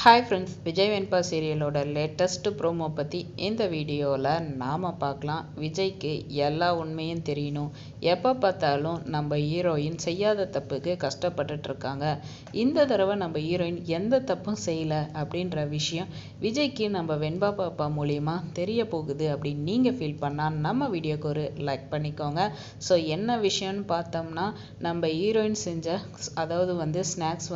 Hi friends, Vijay வெண்பா சீரியலோட latest promo பற்றி இந்த வீடியோவில் நாம் பார்க்கலாம். விஜய்க்கு எல்லா உண்மையும் தெரியணும். எப்போ பார்த்தாலும் நம்ம ஹீரோயின் செய்யாத தப்புக்கு கஷ்டப்பட்டுட்ருக்காங்க. இந்த தடவை நம்ம ஹீரோயின் எந்த தப்பும் செய்யலை அப்படின்ற விஷயம் விஜய்க்கு நம்ம வெண்பா பாப்பா மூலிமா தெரிய போகுது அப்படின்னு நீங்கள் ஃபீல் பண்ணால் நம்ம வீடியோக்கு ஒரு லைக் பண்ணிக்கோங்க. ஸோ என்ன விஷயம்னு பார்த்தோம்னா, நம்ம ஹீரோயின் செஞ்ச ஸ்நாக்ஸ்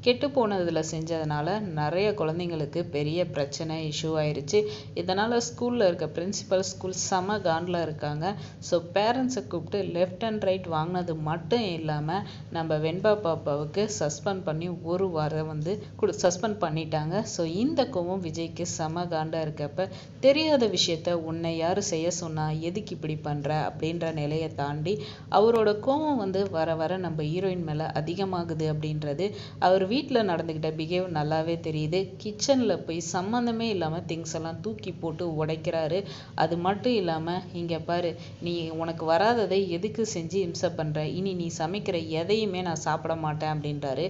கெட்டு போனதில் செஞ்சதுனால நிறைய குழந்தைங்களுக்கு பெரிய பிரச்சனை இஷ்யூ ஆயிடுச்சு. இதனால் ஸ்கூலில் இருக்க பிரின்சிபல் ஸ்கூல் செம காண்டில் இருக்காங்க. ஸோ பேரண்ட்ஸை கூப்பிட்டு லெஃப்ட் அண்ட் ரைட் வாங்கினது மட்டும் இல்லாமல் நம்ம வெண்பா பாப்பாவுக்கு சஸ்பெண்ட் பண்ணி ஒரு வாரம் சஸ்பெண்ட் பண்ணிட்டாங்க. ஸோ இந்த கோவம் விஜய்க்கு செம காண்டாக இருக்கப்ப, தெரியாத விஷயத்த உன்னை யார் செய்ய சொன்னா, எதுக்கு இப்படி பண்ணுற அப்படின்ற நிலையை தாண்டி அவரோட கோவம் வர வர நம்ம ஹீரோயின் மேலே அதிகமாகுது அப்படின்றது அவர் வீட்டில் நடந்துக்கிட்ட பிஹேவ் நல்லாவே தெரியுது. கிச்சனில் போய் சம்மந்தமே இல்லாமல் திங்ஸ் எல்லாம் தூக்கி போட்டு உடைக்கிறாரு. அது மட்டும் இல்லாமல், இங்கே பாரு, நீ உனக்கு வராததை எதுக்கு செஞ்சு இம்சை பண்ணுற, இனி நீ சமைக்கிற எதையுமே நான் சாப்பிட மாட்டேன் அப்படின்றாரு.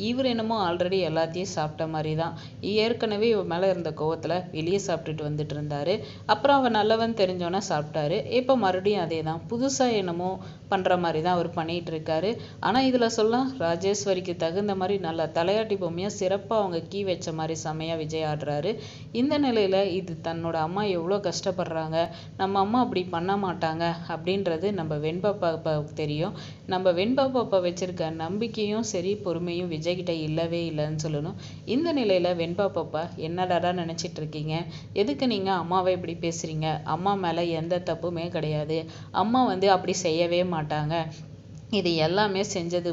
இவர் என்னமோ ஆல்ரெடி எல்லாத்தையும் சாப்பிட்ட மாதிரி தான். ஏற்கனவே இவன் மேலே இருந்த கோவத்தில் வெளியே சாப்பிட்டுட்டு வந்துட்டு இருந்தாரு. அப்புறம் அவன் நல்லவன் தெரிஞ்சோன்னே சாப்பிட்டாரு. இப்போ மறுபடியும் அதே தான், புதுசாக என்னமோ பண்ணுற மாதிரி தான் அவர் பண்ணிகிட்டு இருக்காரு. ஆனால் இதில் சொல்லலாம், ராஜேஸ்வரிக்கு தகுந்த மாதிரி நல்ல தலையாட்டி பொம்மையாக சிறப்பாக அவங்க கீ வச்ச மாதிரி செமையாக விஜய் ஆடுறாரு. இந்த நிலையில் இது தன்னோட அம்மா எவ்வளோ கஷ்டப்படுறாங்க, நம்ம அம்மா அப்படி பண்ண மாட்டாங்க அப்படின்றது நம்ம வெண்பா பாப்பாவுக்கு தெரியும். நம்ம வெண்பா பாப்பா வச்சிருக்க நம்பிக்கையும் சரி பொறுமையும் விஜய்கிட்ட இல்லவே இல்லைன்னு சொல்லணும். இந்த நிலையில் வெண்பா பாப்பா என்னடாடா நினச்சிட்டு இருக்கீங்க, எதுக்கு நீங்கள் அம்மாவை இப்படி பேசுகிறீங்க, அம்மா மேலே எந்த தப்புமே கிடையாது, அம்மா அப்படி செய்யவே மாட்டாங்க, இது எல்லாமே செஞ்சது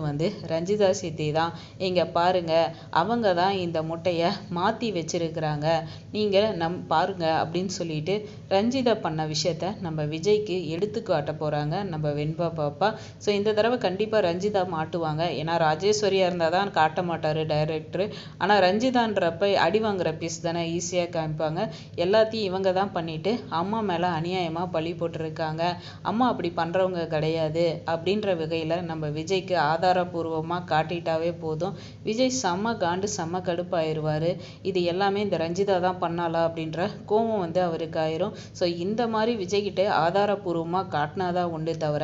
ரஞ்சிதா சித்தி தான், இங்கே பாருங்க, அவங்க தான் இந்த முட்டையை மாற்றி வச்சிருக்கிறாங்க, நீங்கள் பாருங்க அப்படின்னு சொல்லிட்டு ரஞ்சிதா பண்ண விஷயத்த நம்ம விஜய்க்கு எடுத்து காட்ட போகிறாங்க நம்ம வெண்பா பாப்பா. ஸோ இந்த தடவை கண்டிப்பாக ரஞ்சிதா மாட்டுவாங்க. ஏன்னா ராஜேஸ்வரியாக இருந்தால் தான் காட்ட மாட்டார் டைரக்டர். ஆனால் ரஞ்சிதான்றப்ப அடி வாங்குற பீஸ் தானே, ஈஸியாக காமிப்பாங்க. எல்லாத்தையும் இவங்க தான் பண்ணிட்டு அம்மா மேலே அநியாயமாக பழி போட்டிருக்காங்க, அம்மா அப்படி பண்ணுறவங்க கிடையாது அப்படின்ற வகையில் நம்ம விஜய்க்கு ஆதாரபூர்வமாக காட்டிட்டாவே போதும். விஜய் செம்ம காண்டு செம்ம கடுப்பாயிருவார். இது எல்லாமே இந்த ரஞ்சிதா தான் பண்ணாலா அப்படின்ற கோவம் அவருக்கு ஆயிரும். ஸோ இந்த மாதிரி விஜய்கிட்ட ஆதாரபூர்வமாக காட்டினாதான் உண்டு தவிர,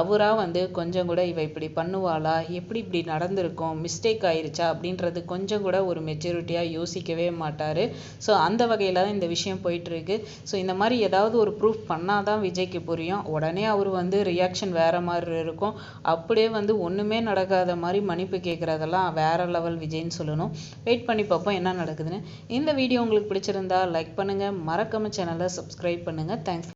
அவராக கொஞ்சம் கூட இவ இப்படி பண்ணுவாளா, எப்படி இப்படி நடந்திருக்கும், மிஸ்டேக் ஆயிருச்சா அப்படின்றது கொஞ்சம் கூட ஒரு மெச்சூரிட்டியாக யோசிக்கவே மாட்டார். ஸோ அந்த வகையில் தான் இந்த விஷயம் போயிட்டுருக்கு. ஸோ இந்த மாதிரி ஏதாவது ஒரு ப்ரூஃப் பண்ணாதான் விஜய்க்கு புரியும். உடனே அவர் ரியாக்ஷன் வேறு மாதிரி இருக்கும். அப்படியே ஒன்றுமே நடக்காத மாதிரி மன்னிப்பு கேட்குறதெல்லாம் வேற லெவல் விஜய்ன்னு சொல்லணும். வெயிட் பண்ணி பார்ப்போம் என்ன நடக்குதுன்னு. இந்த வீடியோ உங்களுக்கு பிடிச்சிருந்தா லைக் பண்ணுங்கள், மறக்காம சேனலை சப்ஸ்கிரைப் பண்ணுங்கள். தேங்க்ஸ்.